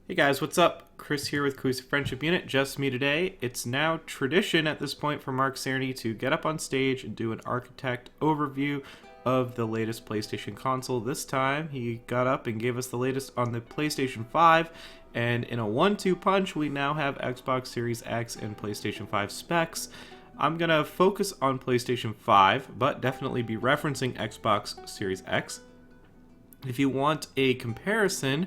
Hey guys, what's up? Chris here with Cohesive Friendship Unit, just me today. It's now tradition at this point for Mark Cerny to get up on stage and do an architect overview of the latest PlayStation console. This time, he got up and gave us the latest on the PlayStation 5, and in a 1-2 punch, we now have Xbox Series X and PlayStation 5 specs. I'm going to focus on PlayStation 5, but definitely be referencing Xbox Series X. If you want a comparison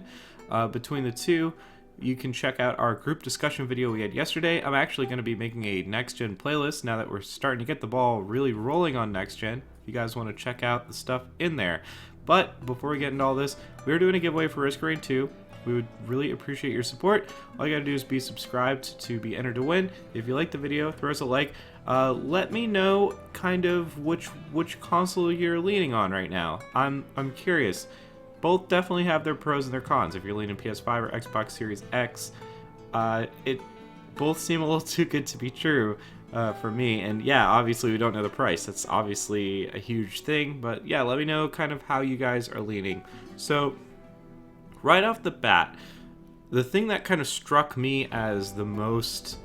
between the two, you can check out our group discussion video we had yesterday. I'm actually going to be making a next-gen playlist now that we're starting to get the ball really rolling on next-gen. If you guys want to check out the stuff in there. But before we get into all this, we're doing a giveaway for Risk Raid 2. We would really appreciate your support. All you gotta do is be subscribed to be entered to win. If you like the video, throw us a like. Let me know kind of which console you're leaning on right now. I'm curious. Both definitely have their pros and their cons. If you're leaning PS5 or Xbox Series X, it both seem a little too good to be true for me. And yeah, obviously we don't know the price. That's obviously a huge thing. But yeah, let me know kind of how you guys are leaning. So right off the bat, the thing that kind of struck me as the most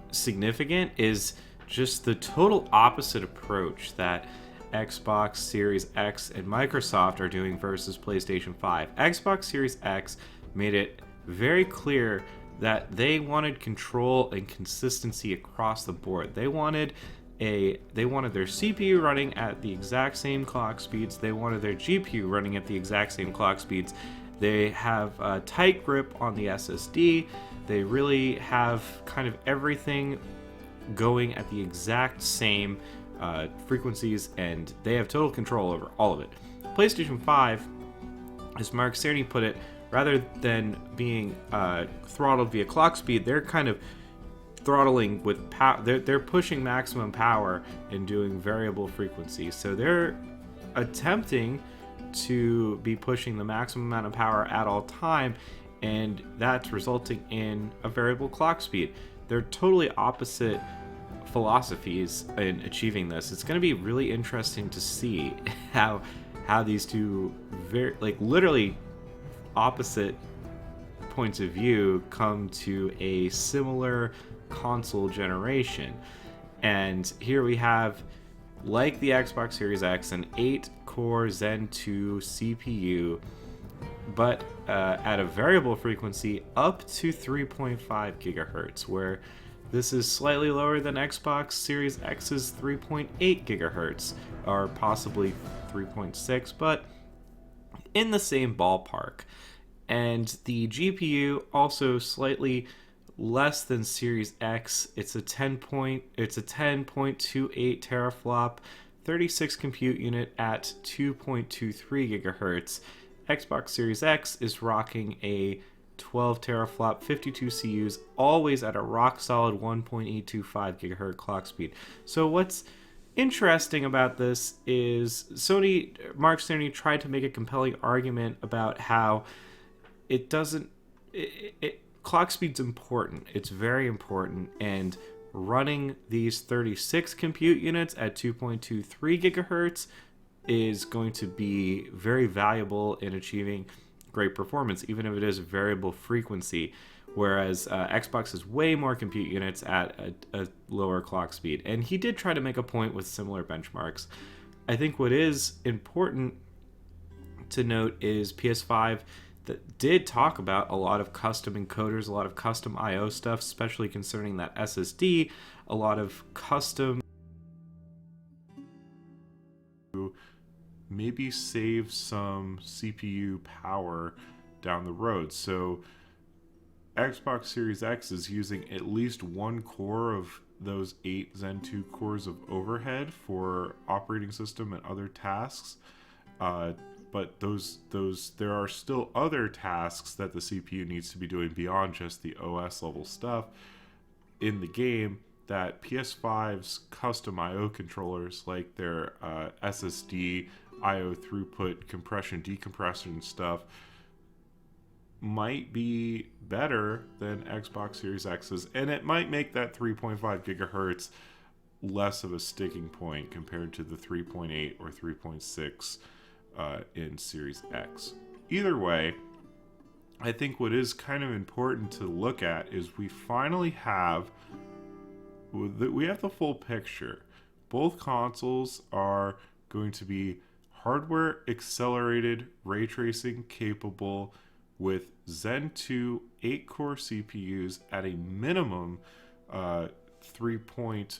significant is just the total opposite approach that Xbox Series X and Microsoft are doing versus PlayStation 5. Xbox Series X made it very clear that they wanted control and consistency across the board. They wanted their CPU running at the exact same clock speeds. They wanted their GPU running at the exact same clock speeds. They have a tight grip on the SSD. They really have kind of everything going at the exact same frequencies, and they have total control over all of it. PlayStation 5, as Mark Cerny put it, rather than being throttled via clock speed, they're kind of throttling with power. They're pushing maximum power and doing variable frequencies. So they're attempting to be pushing the maximum amount of power at all time, and that's resulting in a variable clock speed. They're totally opposite philosophies in achieving this. It's going to be really interesting to see how these two literally opposite points of view come to a similar console generation. And here we have, like the Xbox Series X, an 8-core Zen 2 CPU, but at a variable frequency up to 3.5 gigahertz, where this is slightly lower than Xbox Series X's 3.8 gigahertz, or possibly 3.6, but in the same ballpark. And the GPU also slightly less than Series X. It's a 10.28 teraflop 36 compute unit at 2.23 gigahertz. Xbox Series X is rocking a 12 teraflop 52 CUs, always at a rock solid 1.825 gigahertz clock speed. So what's interesting about this is Mark Cerny tried to make a compelling argument about how clock speed's important. It's very important, and running these 36 compute units at 2.23 gigahertz is going to be very valuable in achieving great performance, even if it is variable frequency, whereas Xbox has way more compute units at a lower clock speed. And he did try to make a point with similar benchmarks. I think what is important to note is PS5 that did talk about a lot of custom encoders, a lot of custom I/O stuff, especially concerning that SSD, a lot of custom maybe save some CPU power down the road. So Xbox Series X is using at least one core of those 8 Zen 2 cores of overhead for operating system and other tasks. But there are still other tasks that the CPU needs to be doing beyond just the OS level stuff in the game that PS5's custom I/O controllers, like their SSD, I/O throughput, compression, decompression stuff, might be better than Xbox Series X's, and it might make that 3.5 gigahertz less of a sticking point compared to the 3.8 or 3.6 in Series X. Either way, I think what is kind of important to look at is we finally have the full picture. Both consoles are going to be hardware accelerated, ray tracing capable, with Zen 2 8-core CPUs at a minimum 3.5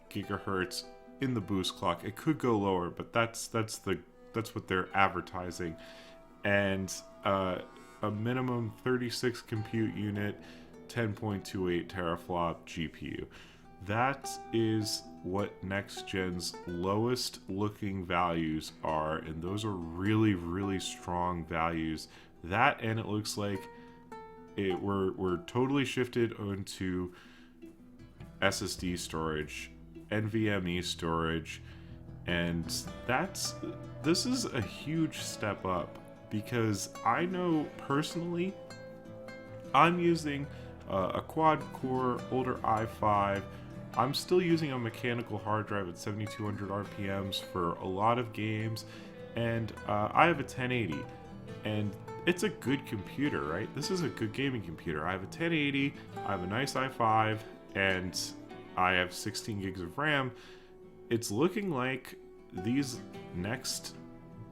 gigahertz in the boost clock. It could go lower, but that's what they're advertising, and a minimum 36 compute unit, 10.28 teraflop GPU. That is what next gen's lowest looking values are, and those are really, really strong values. That, and it looks like we're totally shifted onto SSD storage, NVMe storage, and this is a huge step up, because I know personally I'm using a quad core older i5. I'm still using a mechanical hard drive at 7200 RPMs for a lot of games, and I have a 1080, and it's a good computer, right? This is a good gaming computer. I have a 1080, I have a nice i5, and I have 16 gigs of RAM. It's looking like these next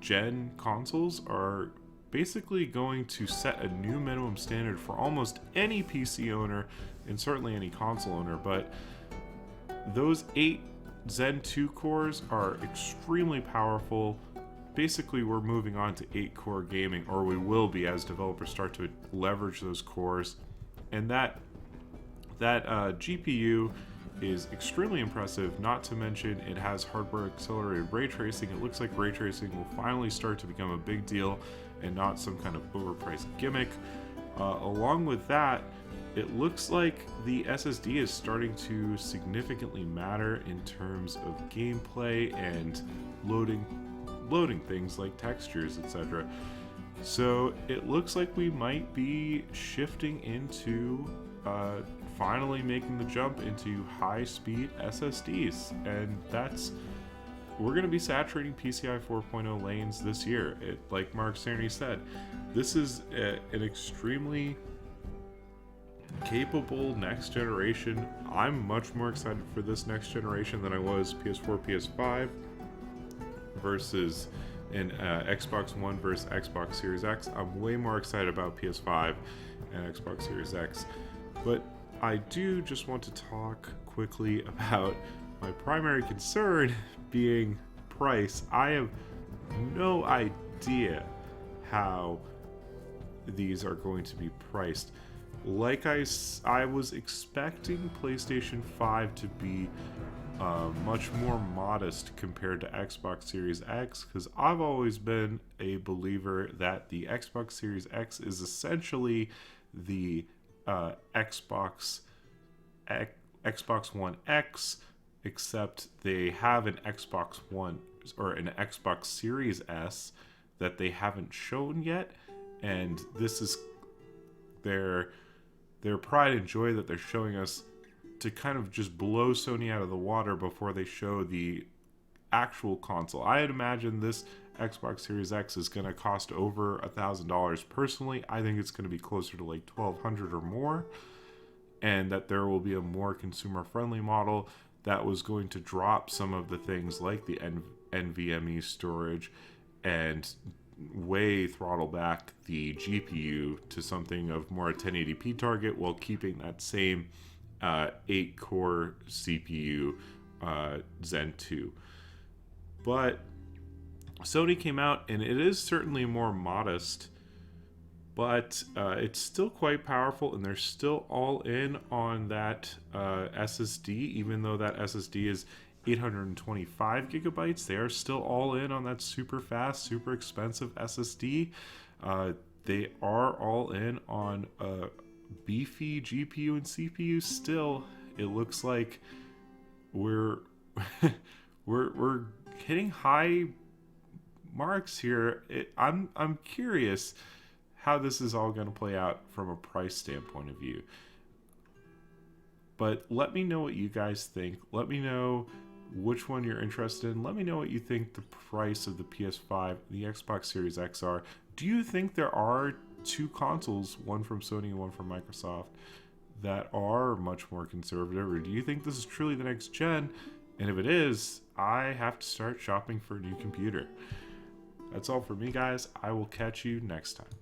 gen consoles are basically going to set a new minimum standard for almost any PC owner, and certainly any console owner. But those 8 Zen 2 cores are extremely powerful. Basically, we're moving on to 8-core gaming, or we will be as developers start to leverage those cores. And that GPU is extremely impressive, not to mention it has hardware accelerated ray tracing. It looks like ray tracing will finally start to become a big deal and not some kind of overpriced gimmick. Along with that, it looks like the SSD is starting to significantly matter in terms of gameplay and loading things like textures, etc. So it looks like we might be shifting into finally making the jump into high-speed SSDs, and we're going to be saturating PCI 4.0 lanes this year. Like Mark Cerny said, this is an extremely capable next generation. I'm much more excited for this next generation than I was PS4, PS5 versus an Xbox One versus Xbox Series X. I'm way more excited about PS5 and Xbox Series X. But I do just want to talk quickly about my primary concern being price. I have no idea how these are going to be priced. Like I was expecting PlayStation 5 to be much more modest compared to Xbox Series X, because I've always been a believer that the Xbox Series X is essentially the Xbox One X, except they have an Xbox One or an Xbox Series S that they haven't shown yet, and this is their pride and joy that they're showing us to kind of just blow Sony out of the water before they show the actual console. I'd imagine this Xbox Series X is going to cost over $1,000. Personally, I think it's going to be closer to like $1,200 or more, and that there will be a more consumer-friendly model that was going to drop some of the things like the NVMe storage and way throttle back the GPU to something of more a 1080p target, while keeping that same 8-core CPU Zen 2. But Sony came out, and it is certainly more modest, but it's still quite powerful, and they're still all in on that SSD. Even though that SSD is 825 gigabytes, they are still all in on that super fast, super expensive SSD. They are all in on a beefy GPU and CPU still. It looks like we're we're hitting high marks here. I'm curious how this is all going to play out from a price standpoint of view. But let me know what you guys think. Let me know which one you're interested in. Let me know what you think the price of the PS5 and the Xbox Series X are. Do you think there are two consoles, one from Sony and one from Microsoft, that are much more conservative? Or do you think this is truly the next gen? And if it is, I have to start shopping for a new computer. That's all for me, guys. I will catch you next time.